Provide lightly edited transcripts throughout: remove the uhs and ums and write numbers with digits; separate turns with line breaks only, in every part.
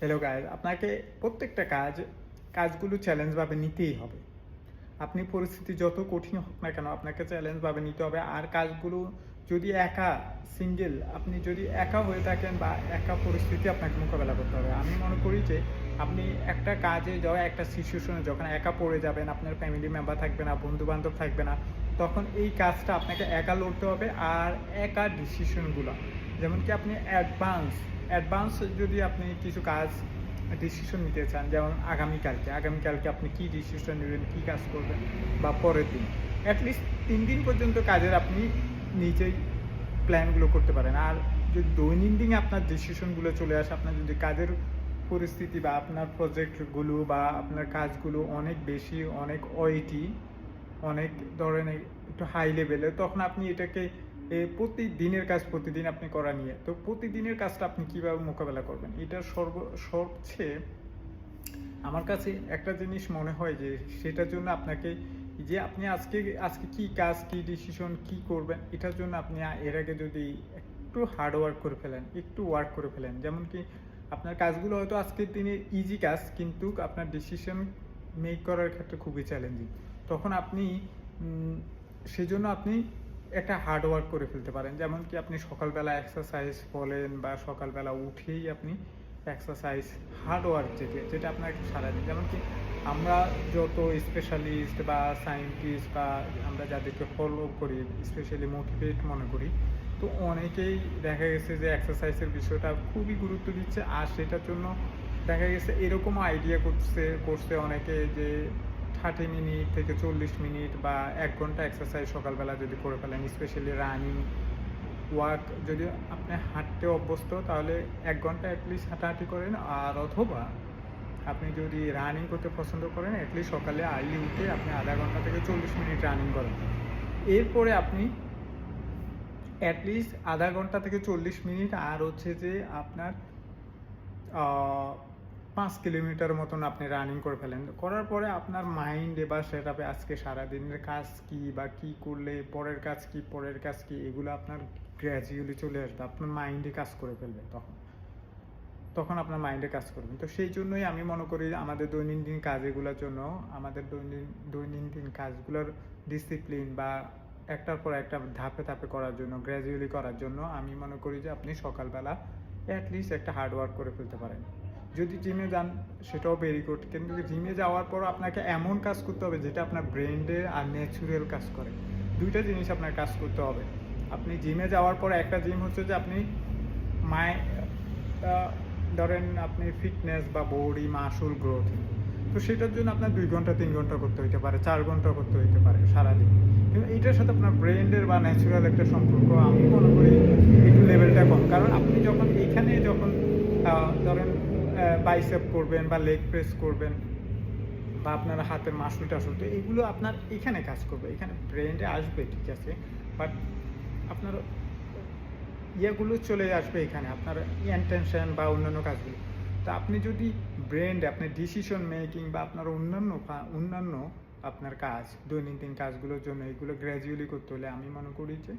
Hello guys, আপনাকে প্রত্যেকটা কাজগুলো চ্যালেঞ্জভাবে নিতেই হবে। আপনি পরিস্থিতি যত কঠিন হোক না কেন আপনাকে চ্যালেঞ্জভাবে নিতে হবে। আর কাজগুলো যদি আপনি যদি একা হয়ে থাকেন বা একা পরিস্থিতি আপনাকে মোকাবেলা করতে হবে। আমি মনে করি যে আপনি একটা কাজে যাওয়া একটা সিচুয়েশনে যখন একা পড়ে যাবেন, আপনার ফ্যামিলি মেম্বার থাকবে না, বন্ধু-বান্ধব থাকবে না, তখন এই কাজটা আপনাকে একা লড়তে হবে। আর একা ডিসিশনগুলো যেমন কি আপনি অ্যাডভান্স যদি আপনি কিছু ডিসিশন নিতে চান, যেমন আগামীকালকে আপনি কী ডিসিশন নেবেন, কী কাজ করবেন, বা পরের দিন অ্যাটলিস্ট 3 দিন পর্যন্ত কাজের আপনি নিজেই প্ল্যানগুলো করতে পারেন। আর যদি দৈনন্দিন আপনার ডিসিশনগুলো চলে আসে, আপনার যদি কাজের পরিস্থিতি বা আপনার প্রজেক্টগুলো বা আপনার কাজগুলো অনেক বেশি, অনেক ওয়েটি, অনেক ধরনের একটু হাই লেভেলে, তখন আপনি এটাকে প্রতিদিনের কাজ প্রতিদিন আপনি করা নিয়ে, তো প্রতিদিনের কাজটা আপনি কীভাবে মোকাবেলা করবেন, এটা সবচেয়ে আমার কাছে একটা জিনিস মনে হয় যে সেটার জন্য আপনাকে, যে আপনি আজকে কী কাজ, কী ডিসিশন, কী করবেন, এটার জন্য আপনি এর আগে যদি একটু হার্ড ওয়ার্ক করে ফেলেন, একটু ওয়ার্ক করে ফেলেন, যেমন কি আপনার কাজগুলো হয়তো আজকের দিনে ইজি কাজ, কিন্তু আপনার ডিসিশন মেক করার ক্ষেত্রে খুবই চ্যালেঞ্জিং, তখন আপনি সেজন্য আপনি একটা হার্ড ওয়ার্ক করে ফেলতে পারেন। যেমন কি আপনি সকালবেলা এক্সারসাইজ বলেন, বা সকালবেলা উঠেই আপনি এক্সারসাইজ, হার্ড ওয়ার্ক যেটা আপনার সারাদিন, যেমন কি আমরা যত স্পেশালিস্ট বা সায়েন্টিস্ট বা আমরা যাদেরকে ফলো করি, স্পেশালি মোটিভেট মনে করি, তো অনেকেই দেখা গেছে যে এক্সারসাইজের বিষয়টা খুবই গুরুত্ব দিচ্ছে। আর সেটার জন্য দেখা গেছে এরকম আইডিয়া করছে অনেকে, যে 30 মিনিট থেকে 40 মিনিট বা 1 ঘন্টা এক্সারসাইজ সকালবেলা যদি করে ফেলেন, স্পেশালি রানিং ওয়াক, যদি আপনি হাঁটতে অভ্যস্ত তাহলে 1 ঘন্টা অ্যাটলিস্ট হাঁটাহাঁটি করেন। আর অথবা আপনি যদি রানিং করতে পছন্দ করেন, অ্যাটলিস্ট সকালে আর্লি উঠে আপনি আধা ঘন্টা থেকে 40 মিনিট রানিং করেন। এরপরে আপনি অ্যাটলিস্ট আধা ঘন্টা থেকে 40 মিনিট, আর হচ্ছে যে আপনার 5 কিলোমিটার মতন আপনি রানিং করে ফেলেন। করার পরে আপনার মাইন্ডে বা সেটআপে আজকে সারাদিনের কাজ কী, বা কী করলে পরের কাজ কী, এগুলো আপনার গ্র্যাজুয়ালি চলে আসবে, আপনার মাইন্ডে কাজ করে ফেলবে। তখন আপনার মাইন্ডে কাজ করবেন। তো সেই জন্যই আমি মনে করি আমাদের দৈনন্দিন কাজগুলোর জন্য, আমাদের দৈনন্দিন কাজগুলোর ডিসিপ্লিন বা একটার পর একটা ধাপে করার জন্য, গ্র্যাজুয়ালি করার জন্য আমি মনে করি যে আপনি সকালবেলা অ্যাটলিস্ট একটা হার্ড ওয়ার্ক করে ফেলতে পারেন। যদি জিমে যান সেটাও ভেরি গুড, কিন্তু জিমে যাওয়ার পর আপনাকে এমন কাজ করতে হবে যেটা আপনার ব্রেনডে আর ন্যাচুরাল কাজ করে। দুইটা জিনিস আপনার কাজ করতে হবে। আপনি জিমে যাওয়ার পর একটা জিম হচ্ছে যে আপনি ধরেন আপনি ফিটনেস বা বডি মাসল গ্রোথ, তো সেটার জন্য আপনার 2 ঘন্টা 3 ঘন্টা করতে হইতে পারে, 4 ঘন্টা করতে হইতে পারে সারাদিন, কিন্তু এইটার সাথে আপনার ব্রেনের বা ন্যাচুরাল একটা সম্পর্ক আমি মনে করি একটু লেভেলটা কম। কারণ আপনি যখন ধরেন বাইসেপ করবেন বা লেগ প্রেস করবেন, বা আপনার হাতের মাসল টাসল, তো এগুলো আপনার এখানে কাজ করবে, এখানে ব্রেনে আসবে, ঠিক আছে, বাট আপনার ইয়েগুলো চলে আসবে এখানে, আপনার ইন্টেনশন বা অন্যান্য কাজগুলো। তো আপনি যদি আপনার ডিসিশন মেকিং বা আপনার অন্যান্য আপনার কাজ, দৈনন্দিন কাজগুলোর জন্য এগুলো গ্র্যাজুয়ালি করতে হলে আমি মনে করি যে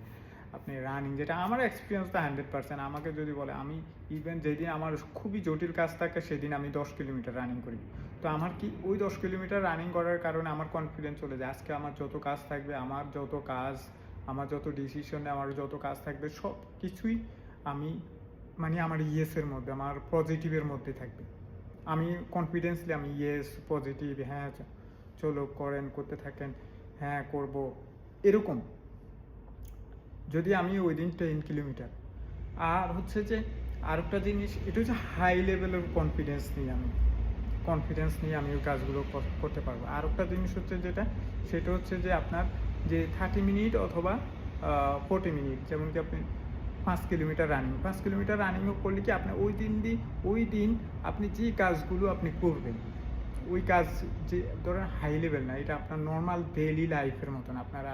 আপনি রানিং, যেটা আমার এক্সপিরিয়েন্স তো 100%, আমাকে যদি বলে, আমি ইভেন যেদিন আমার খুবই জটিল কাজ থাকে সেদিন আমি 10 কিলোমিটার রানিং করি। তো আমার কি ওই 10 কিলোমিটার রানিং করার কারণে আমার কনফিডেন্স চলে যায়, আজকে আমার যত কাজ থাকবে, আমার যত ডিসিশন, আমার যত কাজ থাকবে, সব কিছুই আমি আমার ইয়েসের মধ্যে, আমার পজিটিভের মধ্যে থাকবে। আমি কনফিডেন্সলি আমি ইয়েস, পজিটিভ, হ্যাঁ চলো করেন, করতে থাকেন, হ্যাঁ করব, এরকম। যদি আমি ওই দিন 10 কিলোমিটার, আর হচ্ছে যে আরেকটা জিনিস, এটা হচ্ছে হাই লেভেলের কনফিডেন্স নিয়ে আমি ওই কাজগুলো করতে পারবো। আর একটা জিনিস হচ্ছে সেটা হচ্ছে যে আপনার যে 30 মিনিট অথবা 40 মিনিট, যেমন কি আপনি 5 কিলোমিটার রানিংও করলে কি আপনার ওই দিন আপনি যে কাজগুলো আপনি করবেন, ওই কাজ যে ধরেন হাই লেভেল না, এটা আপনার নর্মাল ডেইলি লাইফের মতন, আপনার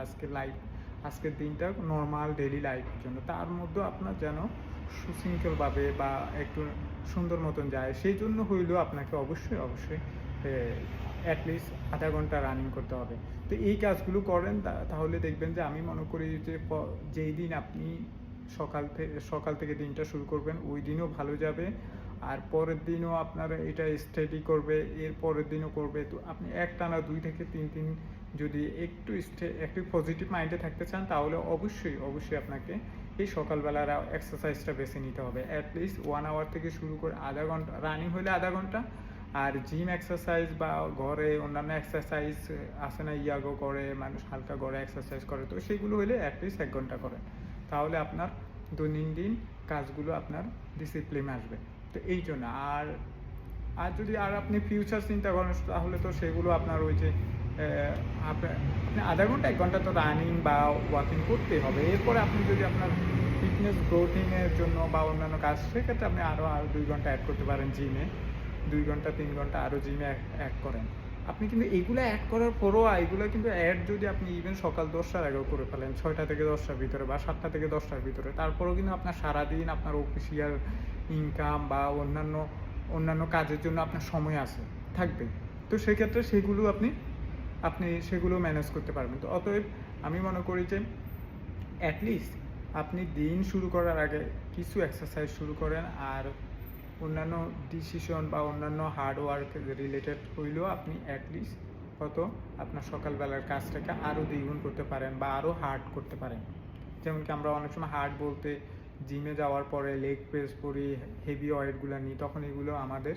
আজকের দিনটা নর্মাল ডেইলি লাইফের জন্য, তার মধ্যে আপনার যেন সুশৃঙ্খলভাবে বা একটু সুন্দর মতন যায়, সেই জন্য হইলেও আপনাকে অবশ্যই অ্যাটলিস্ট আধা ঘন্টা রানিং করতে হবে। তো এই কাজগুলো করেন, তাহলে দেখবেন যে আমি মনে করি যে যেই দিন আপনি সকাল থেকে দিনটা শুরু করবেন, ওই দিনও ভালো যাবে। আর পরের দিনও আপনার এটা স্টাডি করবে, এর পরের দিনও করবে। তো আপনি একটানা 2 থেকে 3 দিন যদি একটু পজিটিভ মাইন্ডে থাকতে চান, তাহলে অবশ্যই আপনাকে এই সকালবেলার এক্সারসাইজটা বেছে নিতে হবে। অ্যাটলিস্ট 1 আওয়ার থেকে শুরু করে আধা ঘন্টা, রানিং হলে আধা ঘন্টা, আর জিম এক্সারসাইজ বা ঘরে অন্যান্য এক্সারসাইজ আছে না, ইয়াগো করে মানুষ, হালকা ঘরে এক্সারসাইজ করে, তো সেগুলো হলে অ্যাটলিস্ট 1 ঘন্টা করেন। তাহলে আপনার দৈনন্দিন কাজগুলো আপনার ডিসিপ্লিন আসবে। তো এই জন্য আর যদি আপনি ফিউচার চিন্তা করেন, তাহলে তো সেগুলো আপনার ওই যে আপনি আধা ঘন্টা 1 ঘন্টা তো রানিং বা ওয়াকিং করতেই হবে। এরপরে আপনি যদি আপনার ফিটনেস গ্রোথিংয়ের জন্য বা অন্যান্য কাজ, সেক্ষেত্রে আপনি আরও 2 ঘন্টা অ্যাড করতে পারেন জিমে। 2 ঘন্টা 3 ঘন্টা আরও জিমে অ্যাড করেন। আপনি কিন্তু এগুলো অ্যাড করার পরও এগুলো কিন্তু অ্যাড যদি আপনি ইভেন সকাল 10টার আগেও করে ফেলেন, 6টা থেকে 10টার ভিতরে বা 7টা থেকে 10টার ভিতরে, তারপরেও কিন্তু আপনার সারাদিন আপনার অফিসিয়াল ইনকাম বা অন্যান্য কাজের জন্য আপনার সময় থাকবে। তো সেক্ষেত্রে সেগুলো আপনি সেগুলো ম্যানেজ করতে পারবেন। তো অতএব আমি মনে করি যে অ্যাটলিস্ট আপনি দিন শুরু করার আগে কিছু এক্সারসাইজ শুরু করেন, আর অন্যান্য ডিসিশন বা অন্যান্য হার্ড ওয়ার্ক রিলেটেড হইলেও আপনি অ্যাটলিস্ট হয়তো আপনার সকালবেলার কাজটাকে আরও দ্বিগুণ করতে পারেন বা আরও হার্ড করতে পারেন। যেমন কি আমরা অনেক সময় হার্ড বলতে জিমে যাওয়ার পরে লেগ প্রেস করি, হেভি ওয়েটগুলো নিই, তখন এগুলো আমাদের